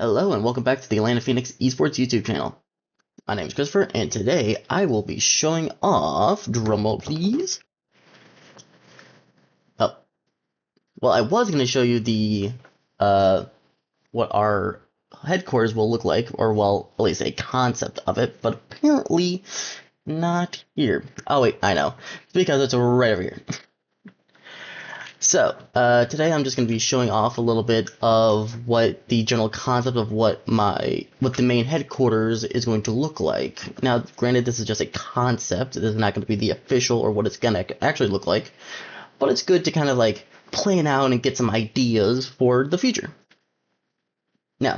Hello and welcome back to the Atlanta Phoenix Esports YouTube channel. My name is Christopher and today I will be showing off, drumroll please. Oh, well I was going to show you the, what our headquarters will look like, or well, at least a concept of it, but apparently not here. Oh wait, I know, it's because it's right over here. So, today I'm just going to be showing off a little bit of what the general concept of what the main headquarters is going to look like. Now, granted, this is just a concept. This is not going to be the official or what it's going to actually look like, but it's good to kind of like plan out and get some ideas for the future. Now,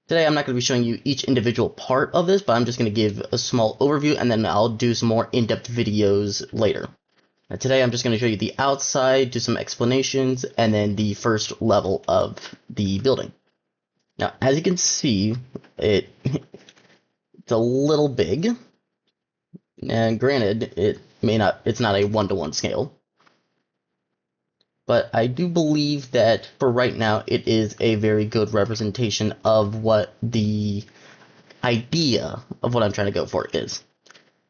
today I'm not going to be showing you each individual part of this, but I'm just going to give a small overview and then I'll do some more in-depth videos later. Now today I'm just going to show you the outside, do some explanations, and then the first level of the building. Now, as you can see, it's a little big, and granted, it's not a one-to-one scale, but I do believe that for right now, it is a very good representation of what the idea of what I'm trying to go for is.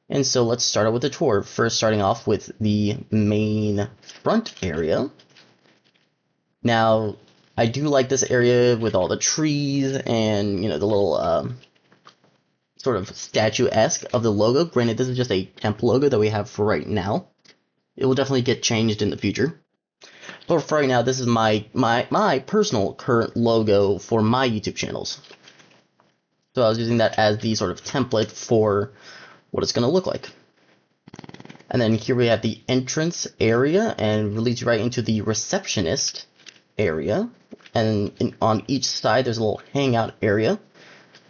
And so let's start out with the tour. First, starting off with the main front area. Now, I do like this area with all the trees and, you know, the little sort of statue-esque of the logo. Granted, this is just a temp logo that we have for right now. It will definitely get changed in the future. But for right now, this is my personal current logo for my YouTube channels. So I was using that as the sort of template for what it's going to look like. And then here we have the entrance area, and leads right into the receptionist area. And on each side, there's a little hangout area.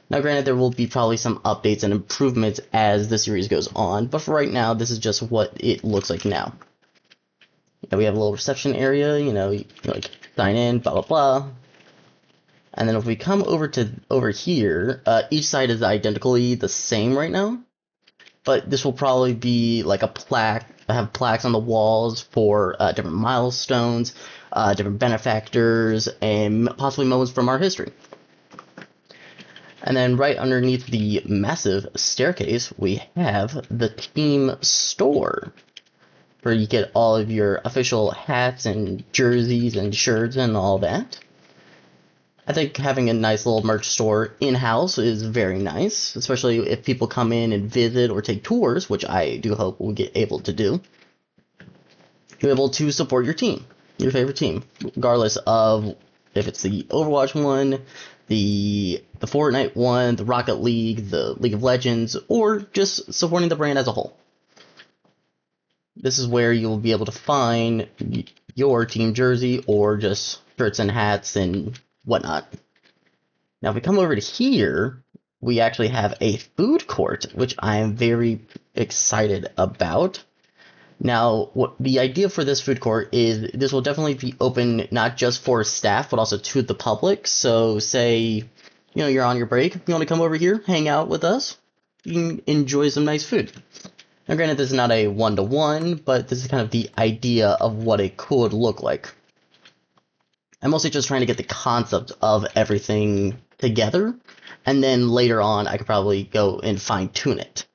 Now, granted, there will be probably some updates and improvements as the series goes on, but for right now, this is just what it looks like now. And we have a little reception area, you know, like sign in, blah, blah, blah. And then if we come over here, each side is identically the same right now. But this will probably be like a plaque, have plaques on the walls for different milestones, different benefactors, and possibly moments from our history. And then right underneath the massive staircase, we have the team store, where you get all of your official hats and jerseys and shirts and all that. I think having a nice little merch store in-house is very nice, especially if people come in and visit or take tours, which I do hope we'll get able to do. You're able to support your team, your favorite team, regardless of if it's the Overwatch one, the Fortnite one, the Rocket League, the League of Legends, or just supporting the brand as a whole. This is where you will be able to find your team jersey or just shirts and hats and whatnot. Now, if we come over to here, we actually have a food court, which I am very excited about. Now, what the idea for this food court is, this will definitely be open not just for staff, but also to the public. So, say, you know, you're on your break, you want to come over here, hang out with us, you can enjoy some nice food. Now, granted, this is not a one-to-one, but this is kind of the idea of what it could look like. I'm mostly just trying to get the concept of everything together, and then later on I could probably go and fine-tune it.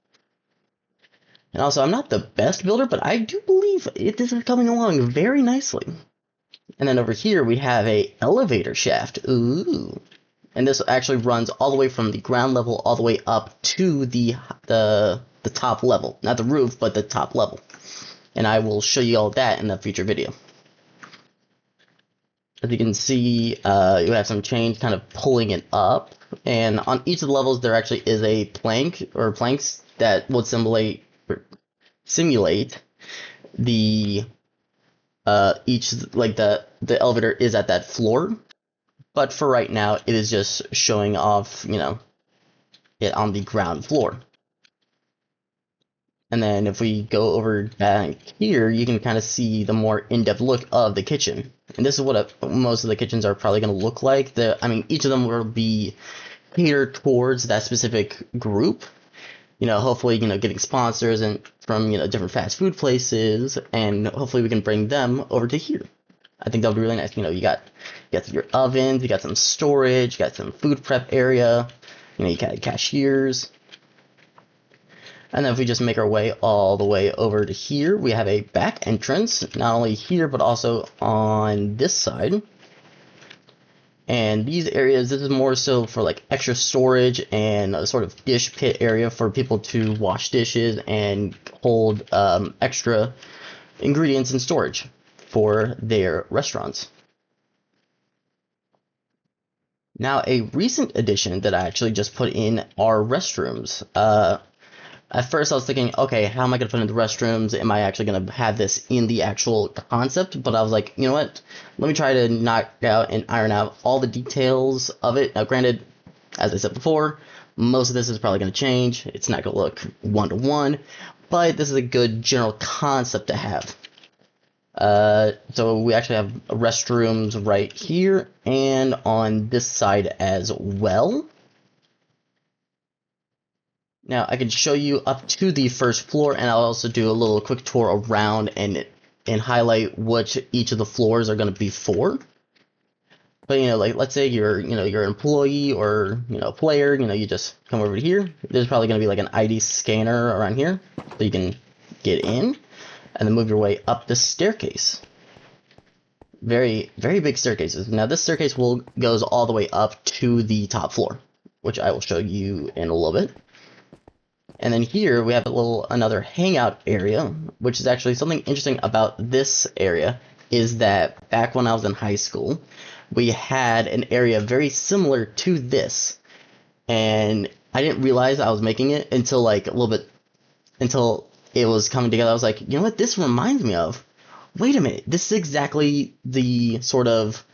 And also, I'm not the best builder, but I do believe this is coming along very nicely. And then over here we have a elevator shaft. Ooh. And this actually runs all the way from the ground level all the way up to the top level. Not the roof, but the top level. And I will show you all that in a future video. As you can see, you have some chains kind of pulling it up, and on each of the levels there actually is a plank or planks that will simulate the the elevator is at that floor. But for right now, it is just showing off, you know, it on the ground floor. And then if we go over back here, you can kind of see the more in-depth look of the kitchen. And this is what most of the kitchens are probably going to look like. I mean, each of them will be catered towards that specific group. You know, hopefully, you know, getting sponsors and from, you know, different fast food places, and hopefully we can bring them over to here. I think that would be really nice. You know, you got your ovens, you got some storage, you got some food prep area, you know, you got cashiers. And then if we just make our way all the way over to here, we have a back entrance, not only here, but also on this side. And these areas, this is more so for like extra storage and a sort of dish pit area for people to wash dishes and hold extra ingredients and storage for their restaurants. Now, a recent addition that I actually just put in are restrooms. At first I was thinking, okay, how am I going to put in the restrooms? Am I actually going to have this in the actual concept? But I was like, you know what? Let me try to knock out and iron out all the details of it. Now, granted, as I said before, most of this is probably going to change. It's not going to look one-to-one, but this is a good general concept to have. So we actually have restrooms right here and on this side as well. Now I can show you up to the first floor, and I'll also do a little quick tour around and highlight which each of the floors are going to be for. But, you know, like, let's say you're an employee or, you know, player, you know, you just come over here. There's probably going to be like an ID scanner around here, so you can get in and then move your way up the staircase. Very, very big staircases. Now this staircase goes all the way up to the top floor, which I will show you in a little bit. And then here we have another hangout area, which is actually something interesting about this area is that back when I was in high school, we had an area very similar to this, and I didn't realize I was making it until like a little bit, until it was coming together. I was like, you know what, this reminds me of, wait a minute, this is exactly the sort of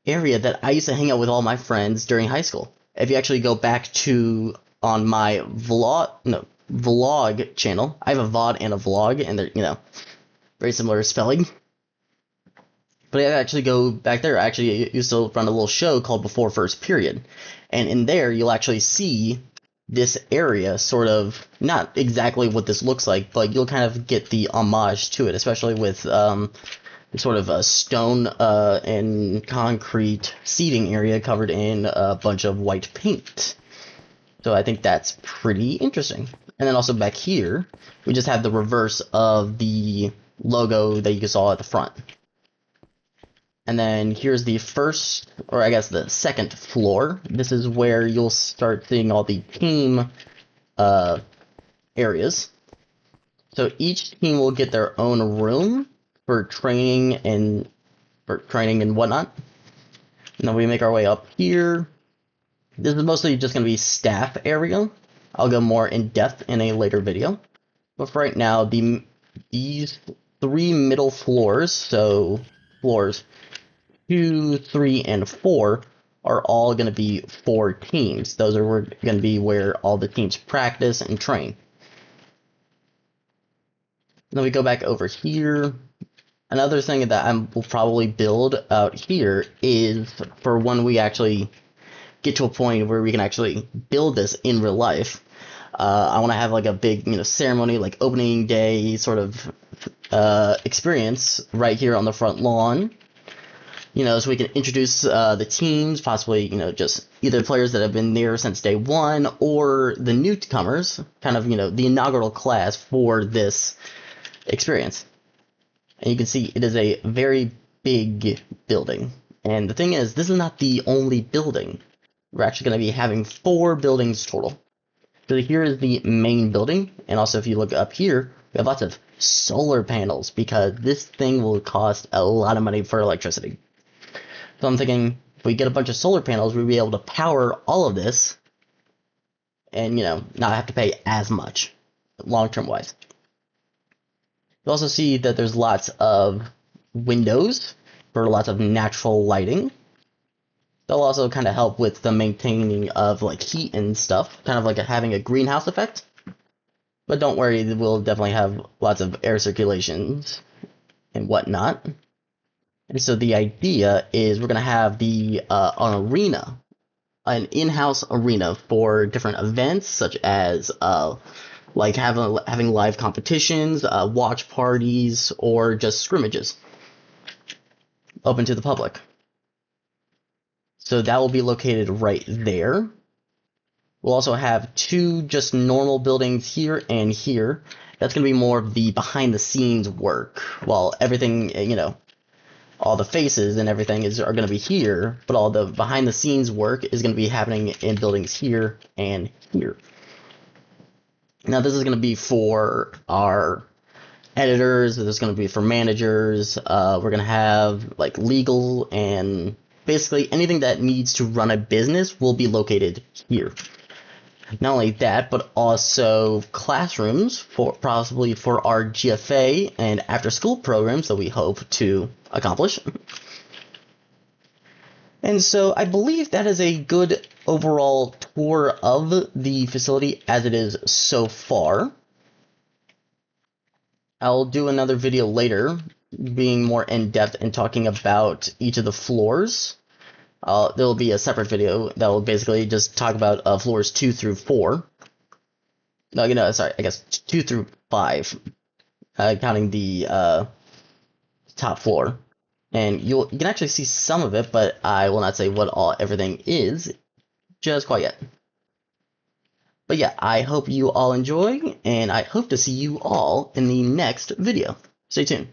area that I used to hang out with all my friends during high school. If you actually go back to on my vlog channel, I have a VOD and a vlog, and they're, you know, very similar spelling. But I actually go back there. I actually used to run a little show called Before First Period, and in there you'll actually see this area, sort of, not exactly what this looks like, but you'll kind of get the homage to it, especially with sort of a stone and concrete seating area covered in a bunch of white paint. So I think that's pretty interesting. And then also back here, we just have the reverse of the logo that you saw at the front. And then here's the first, or I guess the second floor. This is where you'll start seeing all the team areas. So each team will get their own room for training and whatnot. And then we make our way up here. This is mostly just going to be staff area. I'll go more in depth in a later video. But for right now, these three middle floors, so floors 2, 3, and 4, are all going to be for teams. Those are going to be where all the teams practice and train. Then we go back over here. Another thing that I will probably build out here is for when we actually get to a point where we can actually build this in real life. I want to have like a big, you know, ceremony, like opening day sort of experience right here on the front lawn. You know, so we can introduce the teams, possibly, you know, just either players that have been there since day one or the newcomers, kind of, you know, the inaugural class for this experience. And you can see it is a very big building. And the thing is, this is not the only building. We're actually going to be having 4 buildings total. So here is the main building, and also if you look up here, we have lots of solar panels because this thing will cost a lot of money for electricity. So I'm thinking if we get a bunch of solar panels, we'll be able to power all of this and, you know, not have to pay as much long-term wise. You also see that there's lots of windows for lots of natural lighting. They'll also kind of help with the maintaining of like heat and stuff, kind of like having a greenhouse effect. But don't worry, we'll definitely have lots of air circulations and whatnot. And so the idea is we're going to have an arena, an in-house arena for different events, such as like having live competitions, watch parties, or just scrimmages. open to the public. So that will be located right there. We'll also have 2 just normal buildings here and here. That's going to be more of the behind the scenes work, while everything, all the faces and everything are going to be here, but all the behind the scenes work is going to be happening in buildings here and here. Now this is going to be for our editors, this is going to be for managers, we're going to have like legal, and basically anything that needs to run a business will be located here. Not only that, but also classrooms possibly for our GFA and after school programs that we hope to accomplish. And so I believe that is a good overall tour of the facility as it is so far. I'll do another video later being more in-depth and talking about each of the floors. There will be a separate video that will basically just talk about floors 2 through 4. No, sorry, I guess 2 through 5, counting the top floor. And you can actually see some of it, but I will not say what everything is just quite yet. But yeah, I hope you all enjoy, and I hope to see you all in the next video. Stay tuned.